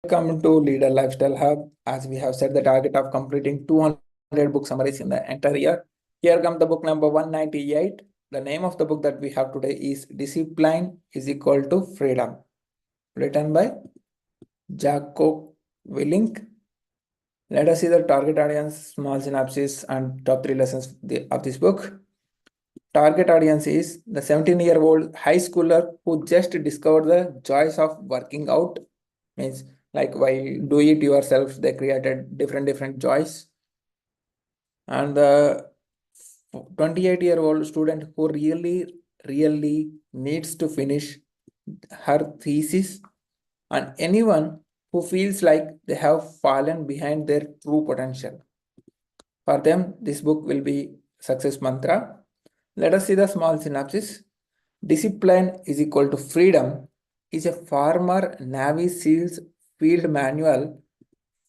Welcome to Leader Lifestyle Hub. As we have set the target of completing 200 book summaries in the entire year, here comes the book number 198. The name of the book that we have today is Discipline is Equal to Freedom, written by Jocko Willink. Let us see the target audience, small synopsis, and top 3 lessons of this book. Target audience is the 17-year-old high schooler who just discovered the joys of working out. Means like while do it yourself, they created different joys. And the 28-year-old student who really needs to finish her thesis, and anyone who feels like they have fallen behind their true potential. For them, this book will be success mantra. Let us see the small synopsis. Discipline is equal to freedom is a former Navy SEALs field manual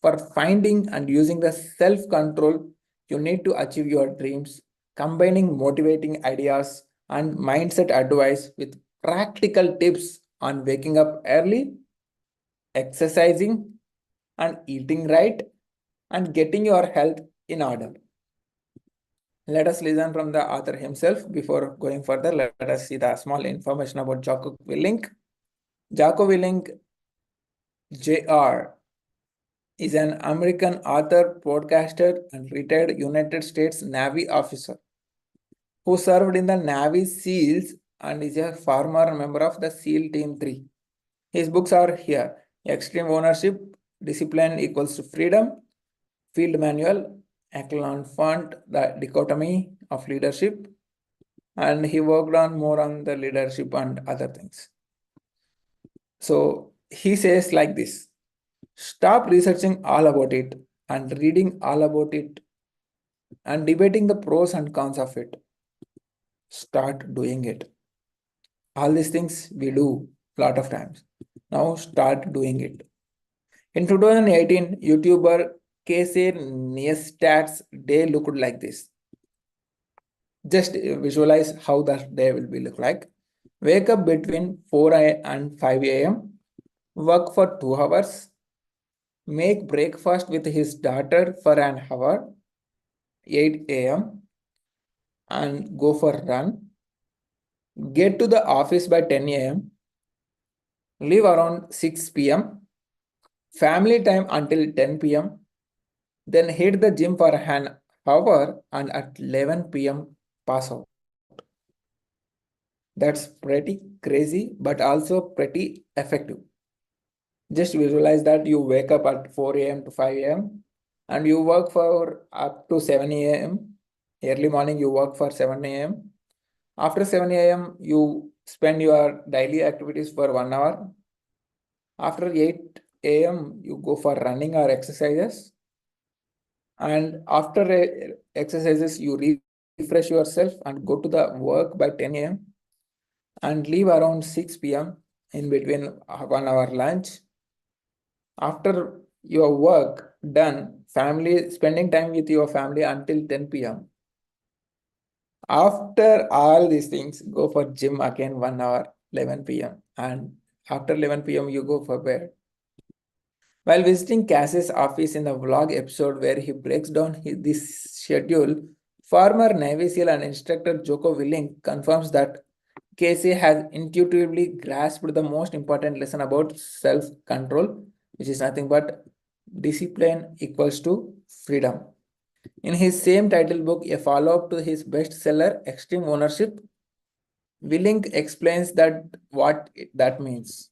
for finding and using the self-control you need to achieve your dreams, combining motivating ideas and mindset advice with practical tips on waking up early, exercising, and eating right, and getting your health in order. Let us listen from the author himself. Before going further, let us see the small information about Jocko Willink. Jocko Willink, Jr., is an American author, podcaster, and retired United States Navy officer who served in the Navy SEALs and is a former member of the SEAL Team 3. His books are here: Extreme Ownership, Discipline Equals to Freedom, Field Manual, Echelon Font, The Dichotomy of Leadership, and he worked on more on the leadership and other things. So he says like this: stop researching all about it and reading all about it and debating the pros and cons of it. Start doing it. All these things we do a lot of times. Now start doing it. In 2018, YouTuber Casey Neistat's day looked like this. Just visualize how that day will be look like. Wake up between 4 and 5 a.m. Work for 2 hours. Make breakfast with his daughter for an hour, 8 a.m. and go for a run. Get to the office by 10 a.m. Leave around 6 p.m. Family time until 10 p.m. Then hit the gym for an hour and at 11 p.m. pass out. That's pretty crazy, but also pretty effective. Just visualize that you wake up at 4 a.m. to 5 a.m. and you work for up to 7 a.m. Early morning, you work for 7 a.m. After 7 a.m., you spend your daily activities for 1 hour. After 8 a.m., you go for running or exercises. And after exercises, you refresh yourself and go to the work by 10 a.m. and leave around 6 p.m. in between 1 hour lunch. After your work done, spending time with your family until 10 p.m. After all these things, go for gym again 1 hour, 11 p.m. And after 11 p.m., you go for bed. While visiting Cass's office in the vlog episode where he breaks down this schedule, former Navy SEAL and instructor Jocko Willink confirms that Casey has intuitively grasped the most important lesson about self-control, which is nothing but discipline equals to freedom. In his same title book, a follow-up to his bestseller, Extreme Ownership, Willink explains that what that means.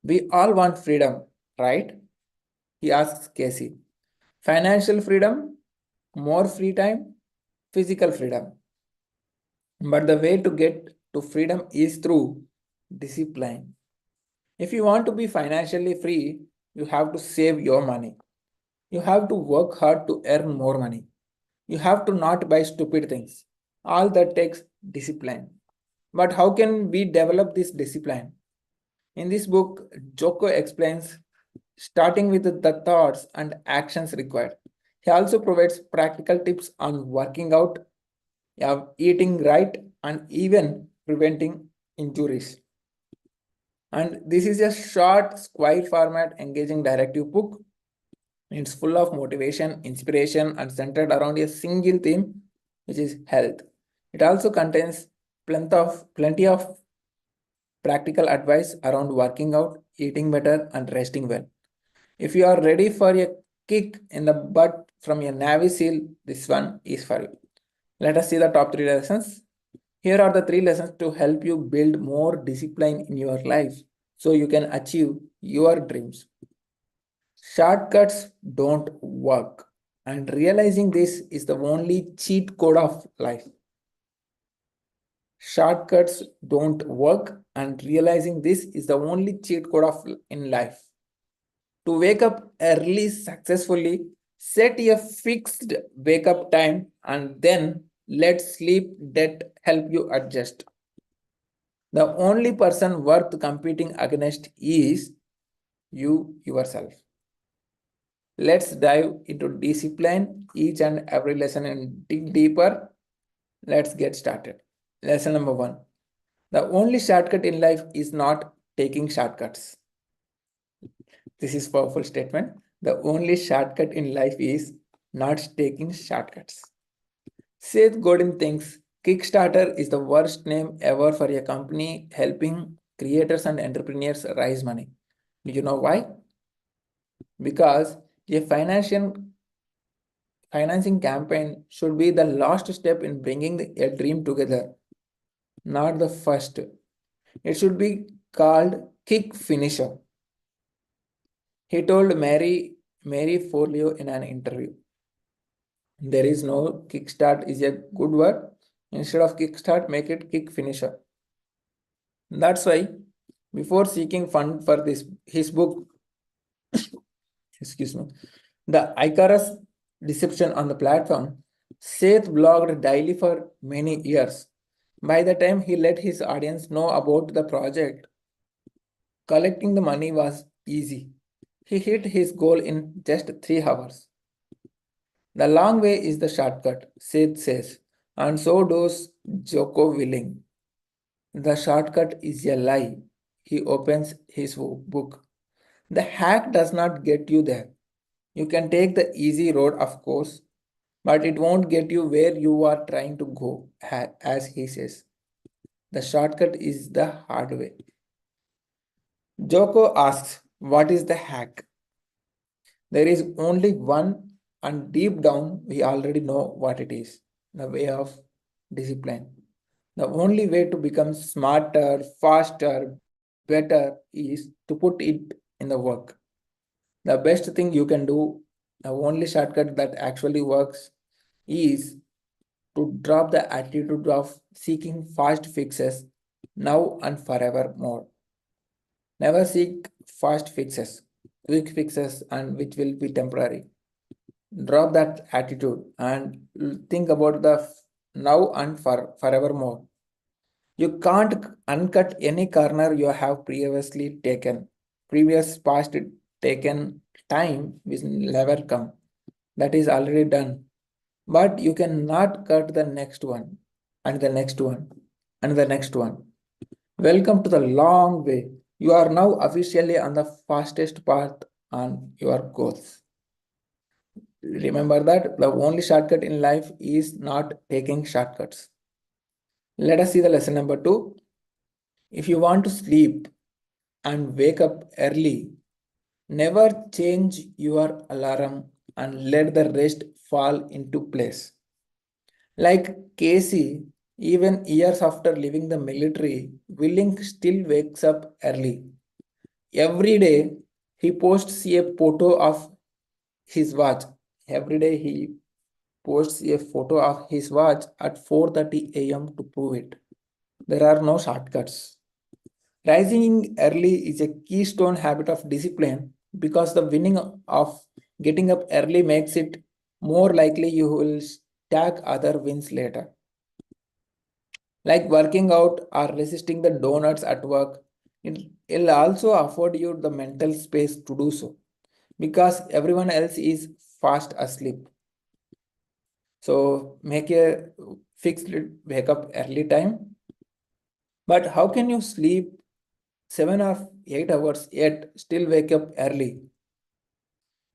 We all want freedom, right? He asks Casey. Financial freedom, more free time, physical freedom. But the way to get to freedom is through discipline. If you want to be financially free, you have to save your money. You have to work hard to earn more money. You have to not buy stupid things. All that takes discipline. But how can we develop this discipline? In this book, Jocko explains starting with the thoughts and actions required. He also provides practical tips on working out, eating right, and even preventing injuries. And this is a short, square format, engaging directive book. It's full of motivation, inspiration, and centered around a single theme, which is health. It also contains plenty of practical advice around working out, eating better, and resting well. If you are ready for a kick in the butt from a Navy SEAL, this one is for you. Let us see the top 3 lessons. Here are the 3 lessons to help you build more discipline in your life so you can achieve your dreams. Shortcuts don't work, and realizing this is the only cheat code of life. Shortcuts don't work, and realizing this is the only cheat code of in life. To wake up early successfully, set a fixed wake up time and then let sleep debt help you adjust. The only person worth competing against is you yourself. Let's dive into discipline, each and every lesson, and dig deeper. Let's get started. Lesson number 1. The only shortcut in life is not taking shortcuts. This is powerful statement. The only shortcut in life is not taking shortcuts. Seth Godin thinks Kickstarter is the worst name ever for a company helping creators and entrepreneurs raise money. Do you know why? Because a financing campaign should be the last step in bringing a dream together, not the first. It should be called kick finisher. He told Mary Folio in an interview. There is no kickstart is a good word. Instead of kickstart, make it kick finisher. That's why before seeking fund for his book, excuse me, the Icarus deception on the platform, Seth blogged daily for many years. By the time he let his audience know about the project, collecting the money was easy. He hit his goal in just 3 hours. The long way is the shortcut, Seth says, and so does Jocko Willink. The shortcut is a lie. He opens his book. The hack does not get you there. You can take the easy road, of course, but it won't get you where you are trying to go, as he says. The shortcut is the hard way. Jocko asks, what is the hack? There is only one, and deep down, we already know what it is, the way of discipline. The only way to become smarter, faster, better is to put it in the work. The best thing you can do, the only shortcut that actually works, is to drop the attitude of seeking fast fixes now and forevermore. Never seek fast fixes, quick fixes, and which will be temporary. Drop that attitude and think about the now and forevermore. You can't uncut any corner you have previously taken. Previous past taken time will never come. That is already done. But you cannot cut the next one and the next one and the next one. Welcome to the long way. You are now officially on the fastest path on your goals. Remember that the only shortcut in life is not taking shortcuts. Let us see the lesson number 2. If you want to sleep and wake up early, never change your alarm and let the rest fall into place. Like Casey, even years after leaving the military, Willink still wakes up early. Every day, he posts a photo of his watch. Every day, he posts a photo of his watch at 4:30 a.m. to prove it. There are no shortcuts. Rising early is a keystone habit of discipline because the winning of getting up early makes it more likely you will stack other wins later. Like working out or resisting the donuts at work, it'll also afford you the mental space to do so because everyone else is fast asleep. So make a fixed wake up early time. But how can you sleep 7 or 8 hours yet still wake up early.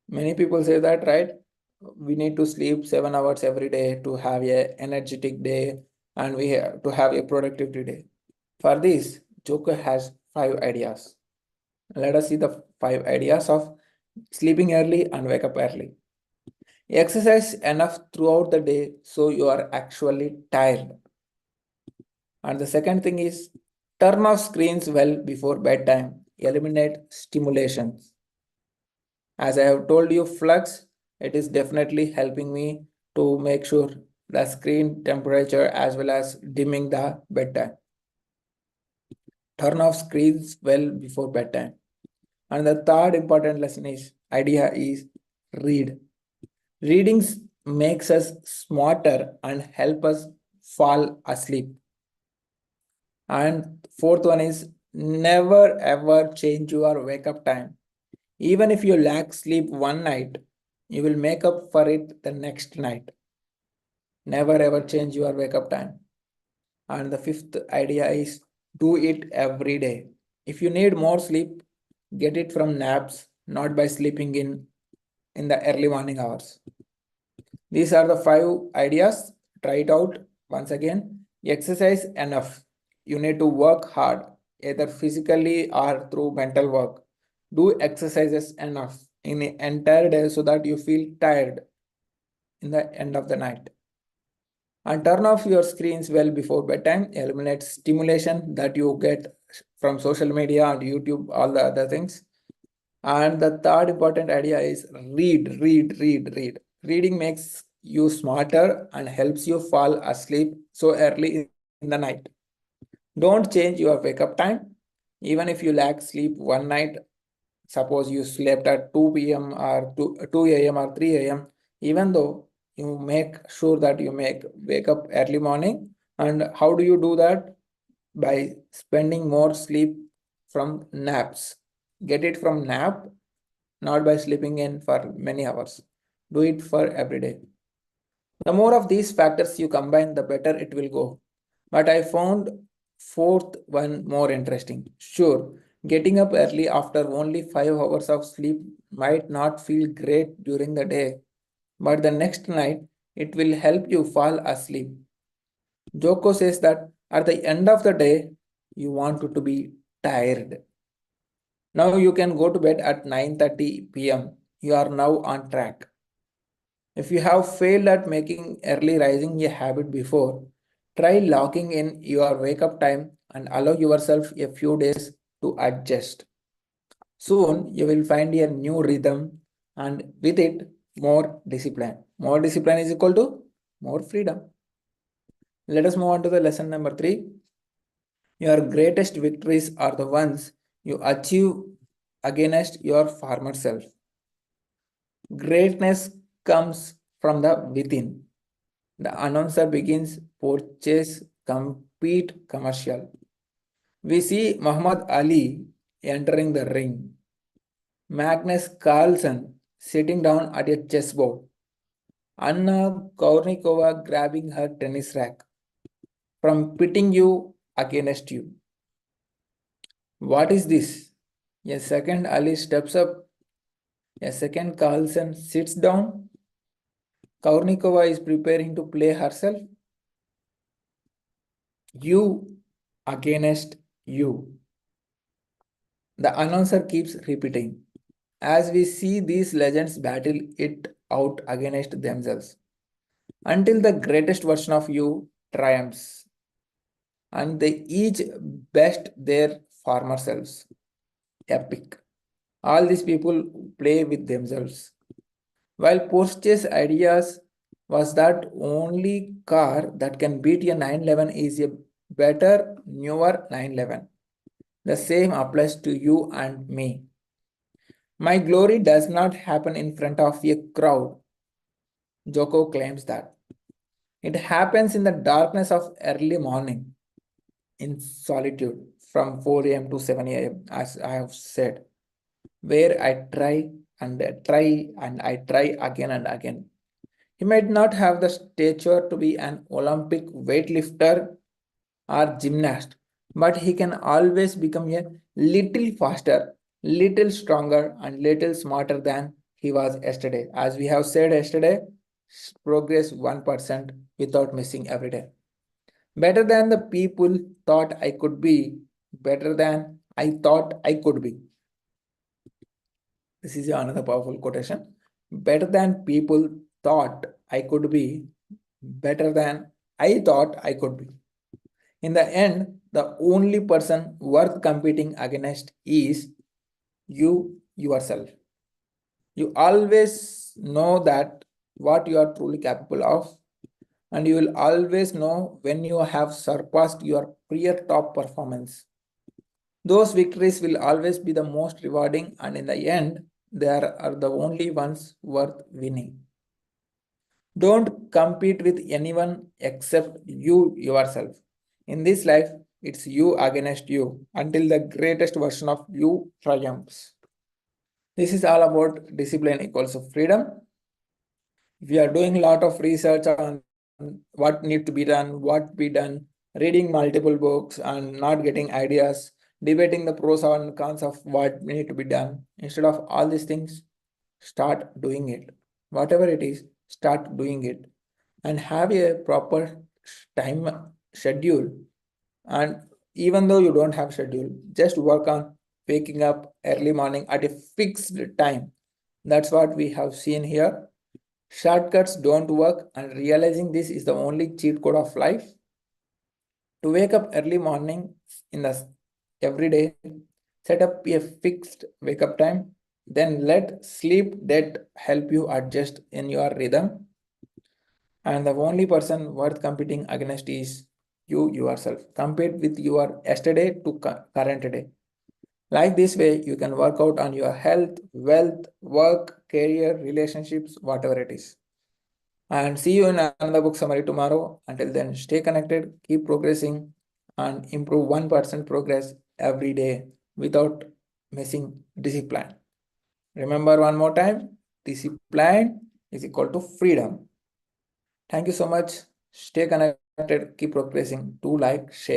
Many people say that, right? We need to sleep 7 hours every day to have a energetic day and we have to have a productivity day. For this, Jocko has 5 ideas. Let us see the 5 ideas of sleeping early and wake up early. Exercise enough throughout the day so you are actually tired. And the second thing is turn off screens well before bedtime. Eliminate stimulations. As I have told you, Flux, it is definitely helping me to make sure the screen temperature as well as dimming the bedtime. Turn off screens well before bedtime. And the third important lesson is idea is read. Reading makes us smarter and help us fall asleep. And fourth one is never ever change your wake up time. Even if you lack sleep one night, you will make up for it the next night. Never ever change your wake up time. And the fifth idea is do it every day. If you need more sleep, get it from naps, not by sleeping in the early morning hours. These are the 5 ideas. Try it out once again. Exercise enough. You need to work hard, either physically or through mental work. Do exercises enough in the entire day so that you feel tired in the end of the night. And turn off your screens well before bedtime. Eliminate stimulation that you get from social media and YouTube, all the other things. And the third important idea is read, read, read, read. Reading makes you smarter and helps you fall asleep so early in the night. Don't change your wake up time. Even if you lack sleep one night, suppose you slept at 2 p.m. or 2 a.m. or 3 a.m., even though you make sure that you wake up early morning. And how do you do that? By spending more sleep from naps. Get it from nap, not by sleeping in for many hours. Do it for every day. The more of these factors you combine, the better it will go. But I found fourth one more interesting. Sure, getting up early after only 5 hours of sleep might not feel great during the day, but the next night it will help you fall asleep. Joko says that at the end of the day, you want to be tired. Now you can go to bed at 9:30 p.m. You are now on track. If you have failed at making early rising a habit before, try locking in your wake up time and allow yourself a few days to adjust. Soon you will find a new rhythm and with it more discipline. More discipline is equal to more freedom. Let us move on to the lesson number 3. Your greatest victories are the ones you achieve against your former self. Greatness comes from the within. The announcer begins purchase compete commercial. We see Muhammad Ali entering the ring. Magnus Carlsen sitting down at a chessboard. Anna Kournikova grabbing her tennis rack. From pitting you against you. What is this? A second Ali steps up. A second Carlsen sits down. Kournikova is preparing to play herself. You against you. The announcer keeps repeating. As we see these legends battle it out against themselves until the greatest version of you triumphs and they each best their former selves. Epic. All these people play with themselves. While Porsche's ideas was that only car that can beat a 911 is a better, newer 911. The same applies to you and me. My glory does not happen in front of a crowd. Jocko claims that. It happens in the darkness of early morning, in solitude from 4 a.m. to 7 a.m., as I have said, where I try and I try and I try again and again. He might not have the stature to be an Olympic weightlifter or gymnast, but he can always become a little faster, little stronger, and little smarter than he was yesterday. As we have said yesterday, progress 1% without missing every day. Better than the people thought I could be, better than I thought I could be. This is another powerful quotation. Better than people thought I could be, better than I thought I could be. In the end, the only person worth competing against is you yourself. You always know that what you are truly capable of, and you will always know when you have surpassed your prior top performance. Those victories will always be the most rewarding, and in the end, they are the only ones worth winning. Don't compete with anyone except you yourself. In this life, it's you against you until the greatest version of you triumphs. This is all about discipline equals freedom. We are doing a lot of research on what need to be done, what be done, reading multiple books and not getting ideas, debating the pros and cons of what need to be done. Instead of all these things, start doing it. Whatever it is, start doing it and have a proper time schedule. And even though you don't have schedule, just work on waking up early morning at a fixed time. That's what we have seen here. Shortcuts don't work, and realizing this is the only cheat code of life. To wake up early morning in the every day, set up a fixed wake up time, then let sleep that help you adjust in your rhythm. And the only person worth competing against is you yourself. Compete with your yesterday to current day. Like this way, you can work out on your health, wealth, work, career, relationships, whatever it is. And see you in another book summary tomorrow. Until then, stay connected, keep progressing, and improve 1% progress every day without missing discipline. Remember one more time, discipline is equal to freedom. Thank you so much. Stay connected, keep progressing. Do like, share.